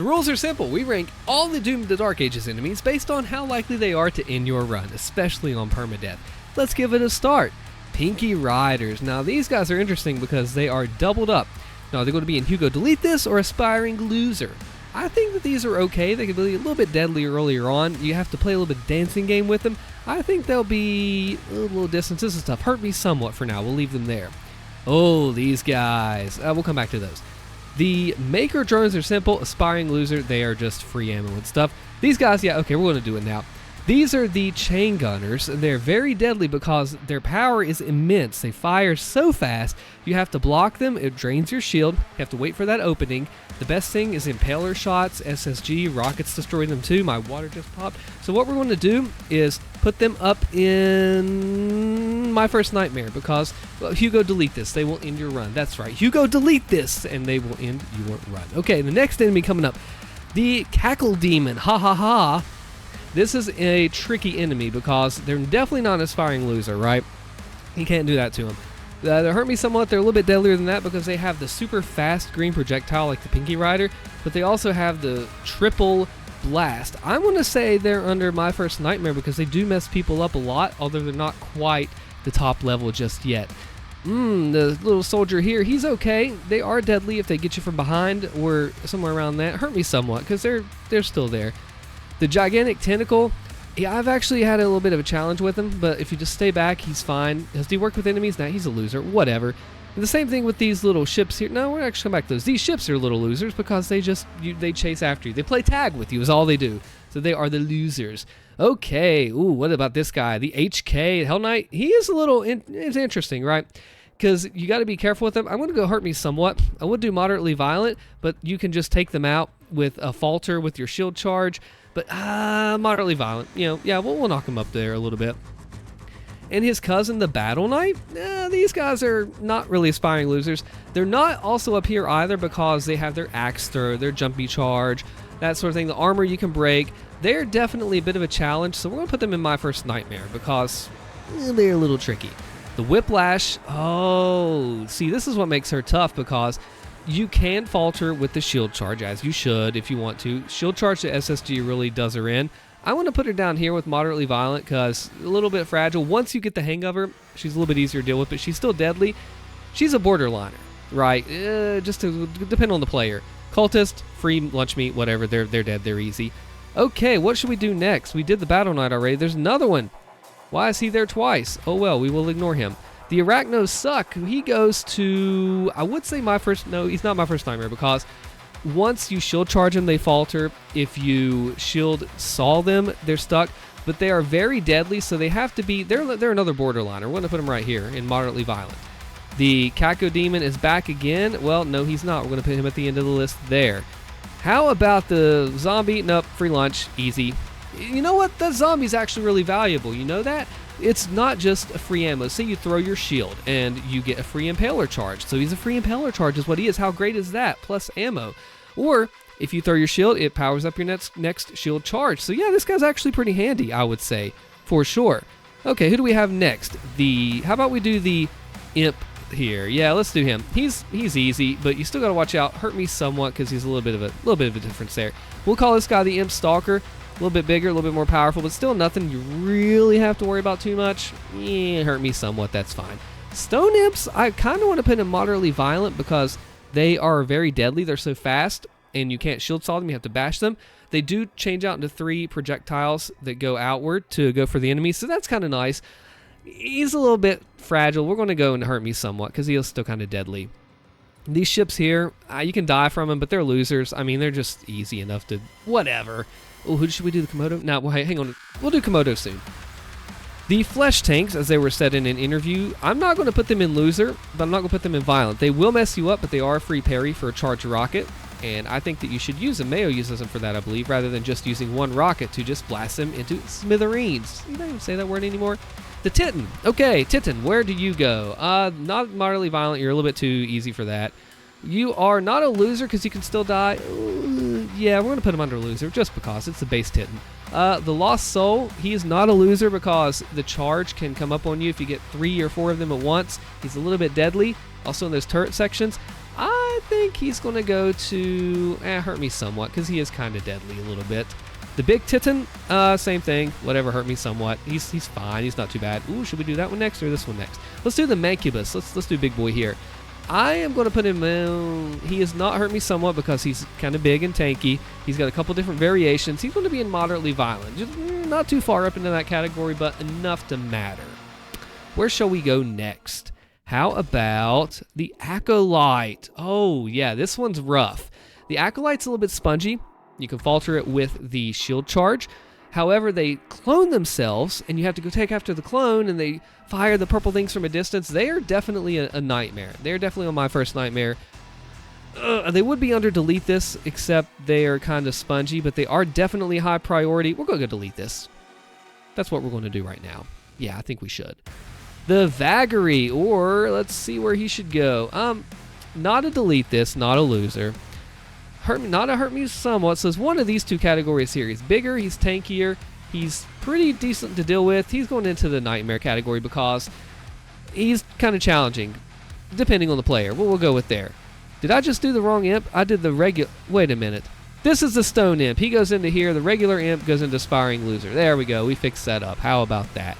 The rules are simple. We rank all the Doom the Dark Ages enemies based on how likely they are to end your run, especially on permadeath. Let's give it a start. Pinky Riders. Now these guys are interesting because they are doubled up. Now they're going to be in Hugo Delete This or Aspiring Loser. I think that these are okay. They can be a little bit deadly earlier on. You have to play a little bit of dancing game with them. I think they'll be a little distance. This is tough. Hurt me somewhat for now. We'll leave them there. Oh, these guys. We'll come back to those. The Maykr Drones are simple. Aspiring Loser, they are just free ammo and stuff. These guys, yeah, okay, we're going to do it now. These are the Chaingunners. They're very deadly because their power is immense. They fire so fast, you have to block them. It drains your shield. You have to wait for that opening. The best thing is Impaler shots, SSG, rockets destroy them too. My water just popped. So what we're going to do is put them up in My First Nightmare because, well, Hugo Delete This. They will end your run. That's right. Hugo Delete This, and they will end your run. Okay, the next enemy coming up, the Cacodemon. Ha ha ha. This is a tricky enemy because they're definitely not an Aspiring Loser, right? You can't do that to them. They hurt me somewhat. They're a little bit deadlier than that because they have the super fast green projectile like the Pinky Rider, but they also have the triple blast. I'm going to say they're under My First Nightmare because they do mess people up a lot, although they're not quite the top level just yet. The little soldier here, he's okay. They are deadly if they get you from behind or somewhere around that. Hurt me somewhat because they're still there. The gigantic Tentacle, yeah, I've actually had a little bit of a challenge with him, but if you just stay back, he's fine. Does he work with enemies? Nah, he's a loser. Whatever. And the same thing with these little ships here. No, we're actually come back to those. These ships are little losers because they chase after you. They play tag with you is all they do. So they are the losers. Okay. Ooh, what about this guy? The HK Hell Knight. He is a little, it's interesting, right? Because you got to be careful with them. I'm going to go Hurt Me Somewhat. I would do Moderately Violent, but you can just take them out with a Falter with your shield charge. But Moderately Violent, you know, yeah, we'll knock him up there a little bit. And his cousin, the Battle Knight, these guys are not really Aspiring Losers. They're not also up here either because they have their Axe Throw, their Jumpy Charge, that sort of thing. The armor you can break. They're definitely a bit of a challenge, so we're going to put them in My First Nightmare because they're a little tricky. The Whiplash, oh, see, this is what makes her tough because you can falter with the shield charge, as you should if you want to. Shield charge to SSG really does her in. I want to put her down here with Moderately Violent because a little bit fragile. Once you get the hang of her, she's a little bit easier to deal with, but she's still deadly. She's a borderliner, right? Just to depend on the player. Cultist, free lunch meat, whatever. They're dead. They're easy. Okay, what should we do next? We did the Battle Knight already. There's another one. Why is he there twice? Oh well, we will ignore him. The Arachnos suck. He goes to, I would say no, he's not My First Nightmare because once you shield charge them, they falter. If you shield saw them, they're stuck. But they are very deadly, so they have to be, they're another borderliner. We're going to put him right here in Moderately Violent. The Cacodemon is back again. Well, no, he's not. We're going to put him at the end of the list there. How about the zombie? Nope, free lunch, easy. You know what? That zombie's actually really valuable. You know that? It's not just a free ammo. Say you throw your shield and you get a free Impaler charge. So he's a free Impaler charge is what he is. How great is that? Plus ammo. Or if you throw your shield, it powers up your next shield charge. So yeah, this guy's actually pretty handy, I would say, for sure. Okay, who do we have next? How about we do the Imp here? Yeah, let's do him. He's easy, but you still got to watch out. Hurt me somewhat because he's a little bit of a difference there. We'll call this guy the Imp Stalker. A little bit bigger, a little bit more powerful, but still nothing you really have to worry about too much. Yeah, hurt me somewhat, that's fine. Stone Imps, I kind of want to put in Moderately Violent because they are very deadly. They're so fast, and you can't shield saw them. You have to bash them. They do change out into 3 projectiles that go outward to go for the enemy, so that's kind of nice. He's a little bit fragile. We're going to go and Hurt Me Somewhat because he is still kind of deadly. These ships here, you can die from them, but they're losers. I mean, they're just easy enough to whatever. Oh, who should we do? The Komodo? No, well, hang on. We'll do Komodo soon. The Flesh Tanks, as they were said in an interview, I'm not going to put them in Loser, but I'm not going to put them in Violent. They will mess you up, but they are a free parry for a charged rocket, and I think that you should use them. Mayo uses them for that, I believe, rather than just using one rocket to just blast them into smithereens. You don't even say that word anymore. The Titan. Okay, Titan, where do you go? Not Moderately Violent. You're a little bit too easy for that. You are not a loser because you can still die. Yeah, we're going to put him under loser just because it's the base Titan. The Lost Soul, he is not a loser because the charge can come up on you if you get 3 or 4 of them at once. He's a little bit deadly. Also in those turret sections. I think he's going to go to hurt me somewhat, because he is kind of deadly a little bit. The big Titan, same thing. Whatever, hurt me somewhat. He's fine. He's not too bad. Ooh, should we do that one next or this one next? Let's do the Mancubus. Let's do big boy here. I am going to put him in. He has not hurt me somewhat because he's kind of big and tanky. He's got a couple different variations. He's going to be in moderately violent. Just not too far up into that category, but enough to matter. Where shall we go next? How about the Acolyte? Oh, yeah, this one's rough. The Acolyte's a little bit spongy. You can falter it with the shield charge. However, they clone themselves, and you have to go take after the clone, and they fire the purple things from a distance. They are definitely a nightmare. They're definitely on my first nightmare. They would be under delete this, except they are kind of spongy, but they are definitely high priority. We're going to go delete this. That's what we're going to do right now. Yeah, I think we should. The Vagary, or let's see where he should go. Not a delete this, not a loser. Hurt me somewhat. So it's one of these two categories here. He's bigger, he's tankier, he's pretty decent to deal with. He's going into the nightmare category because he's kind of challenging, depending on the player. We'll go with there. Did I just do the wrong imp? I did the regular. Wait a minute. This is the stone imp. He goes into here. The regular imp goes into aspiring loser. There we go. We fixed that up. How about that?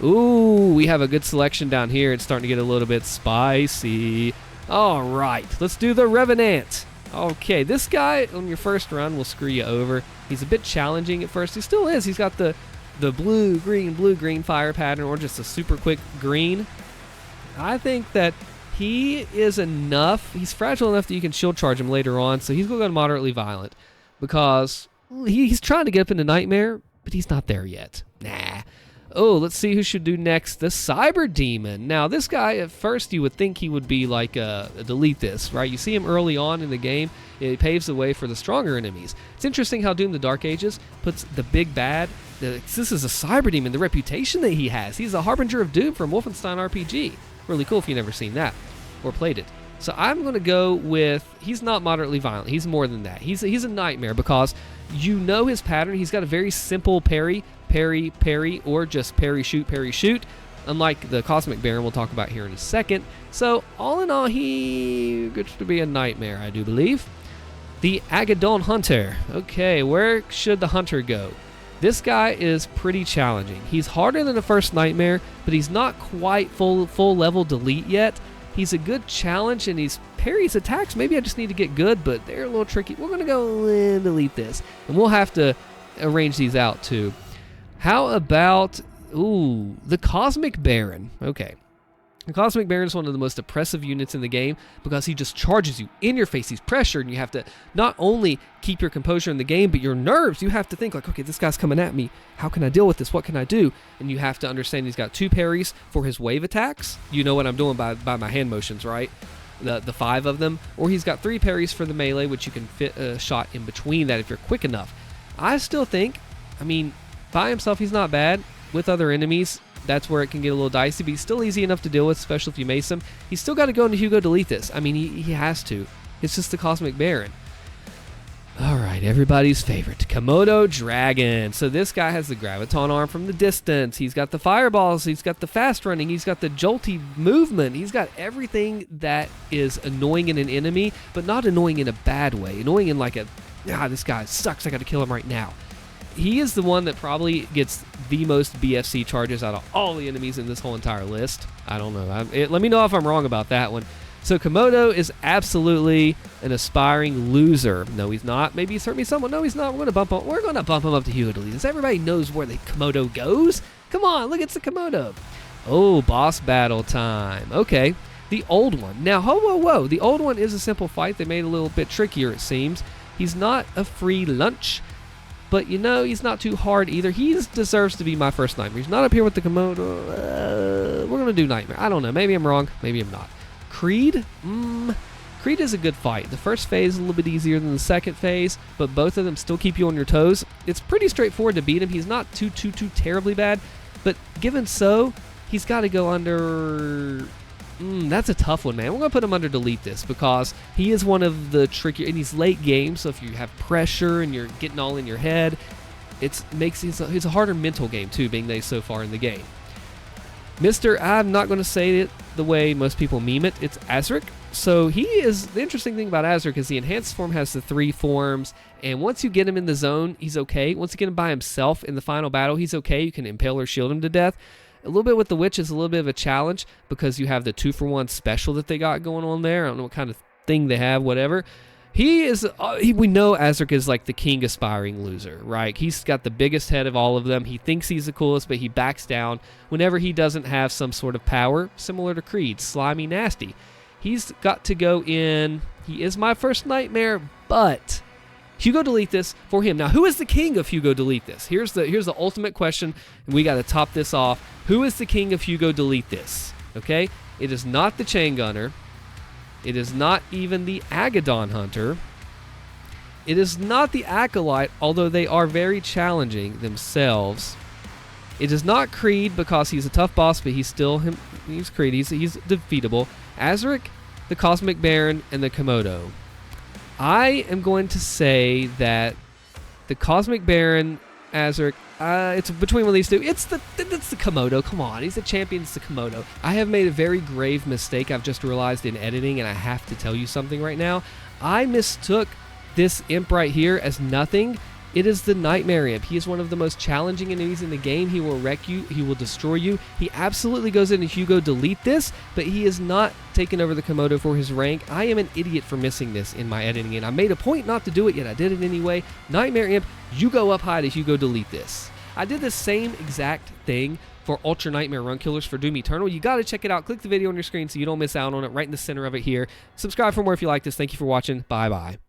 Ooh, we have a good selection down here. It's starting to get a little bit spicy. All right, let's do the Revenant. Okay, this guy on your first run will screw you over. He's a bit challenging at first. He still is. He's got the blue-green fire pattern, or just a super quick green. I think that he is enough. He's fragile enough that you can shield charge him later on, so he's going to go moderately violent because he's trying to get up into Nightmare, but he's not there yet. Nah. Oh, let's see who should do next. The Cyberdemon. Now, this guy, at first, you would think he would be like a delete this, right? You see him early on in the game. It paves the way for the stronger enemies. It's interesting how Doom the Dark Ages puts the big bad. This is a Cyberdemon, the reputation that he has. He's a harbinger of doom from Wolfenstein RPG. Really cool if you've never seen that or played it. So I'm going to go with, he's not moderately violent. He's more than that. He's a nightmare because you know his pattern. He's got a very simple parry, or just parry, shoot, unlike the Cosmic Baron we'll talk about here in a second. So all in all, he gets to be a nightmare, I do believe. The Agaddon Hunter. Okay, where should the Hunter go? This guy is pretty challenging. He's harder than the first nightmare, but he's not quite full level delete yet. He's a good challenge, and he's parries attacks. Maybe I just need to get good, but they're a little tricky. We're going to go and delete this, and we'll have to arrange these out too. How about, the Cosmic Baron? Okay. The Cosmic Baron is one of the most oppressive units in the game because he just charges you in your face. He's pressured, and you have to not only keep your composure in the game, but your nerves. You have to think like, okay, this guy's coming at me. How can I deal with this? What can I do? And you have to understand he's got 2 parries for his wave attacks. You know what I'm doing by my hand motions, right? The 5 of them. Or he's got 3 parries for the melee, which you can fit a shot in between that if you're quick enough. I still think, by himself, he's not bad. With other enemies, that's where it can get a little dicey, but he's still easy enough to deal with, especially if you mace him. He's still got to go into Hugo delete this. He has to. It's just the Cosmic Baron. All right, everybody's favorite, Komodo Dragon. So this guy has the Graviton arm from the distance. He's got the fireballs. He's got the fast running. He's got the jolty movement. He's got everything that is annoying in an enemy, but not annoying in a bad way. Annoying in like this guy sucks. I got to kill him right now. He is the one that probably gets the most BFC charges out of all the enemies in this whole entire list. I don't know. Let me know if I'm wrong about that one. So Komodo is absolutely an aspiring loser. No, he's not. Maybe he's hurt me somewhat. No, he's not. We're going to bump him up to Hugo Delete. Everybody knows where the Komodo goes. Come on, look, it's the Komodo. Oh, boss battle time. Okay, the old one. Now, whoa. The old one is a simple fight. They made it a little bit trickier, it seems. He's not a free lunch. But, he's not too hard either. He deserves to be my first Nightmare. He's not up here with the Komodo. We're going to do Nightmare. I don't know. Maybe I'm wrong. Maybe I'm not. Kreed? Kreed is a good fight. The first phase is a little bit easier than the second phase, but both of them still keep you on your toes. It's pretty straightforward to beat him. He's not too terribly bad. But given so, he's got to go under... that's a tough one, man. We're going to put him under delete this because he is one of the trickier, and he's late game, so if you have pressure and you're getting all in your head, it's a harder mental game too, being that he's so far in the game. I'm not going to say it, the way most people meme it, it's Azhrak. So he is, the interesting thing about Azhrak is the enhanced form has the 3 forms, and once you get him in the zone, he's okay. Once you get him by himself in the final battle, he's okay. You can impale or shield him to death. A little bit with the Witch is a little bit of a challenge because you have the 2-for-1 special that they got going on there. I don't know what kind of thing they have, whatever. He is, we know Azhrak is like the king aspiring loser, right? He's got the biggest head of all of them. He thinks he's the coolest, but he backs down whenever he doesn't have some sort of power, similar to Kreed, slimy, nasty. He's got to go in, he is my first nightmare, but Hugo Delete This for him. Now, who is the king of Hugo Delete This? Here's the ultimate question, and we got to top this off. Who is the king of Hugo Delete This? Okay? It is not the Chaingunner. It is not even the Agaddon Hunter. It is not the Acolyte, although they are very challenging themselves. It is not Kreed because he's a tough boss, but he's still him. He's Kreed. He's defeatable. Azhrak, the Cosmic Baron, and the Komodo. I am going to say that the Cosmic Baron, Azhrak, it's between one of these two. It's the Komodo. Come on, he's the champion. It's the Komodo. I have made a very grave mistake I've just realized in editing, and I have to tell you something right now. I mistook this imp right here as nothing. It is the Nightmare Imp. He is one of the most challenging enemies in the game. He will wreck you. He will destroy you. He absolutely goes into Hugo Delete This, but he is not taking over the Komodo for his rank. I am an idiot for missing this in my editing, and I made a point not to do it, yet I did it anyway. Nightmare Imp, you go up high to Hugo Delete This. I did the same exact thing for Ultra Nightmare Run Killers for Doom Eternal. You got to check it out. Click the video on your screen so you don't miss out on it, right in the center of it here. Subscribe for more if you like this. Thank you for watching. Bye-bye.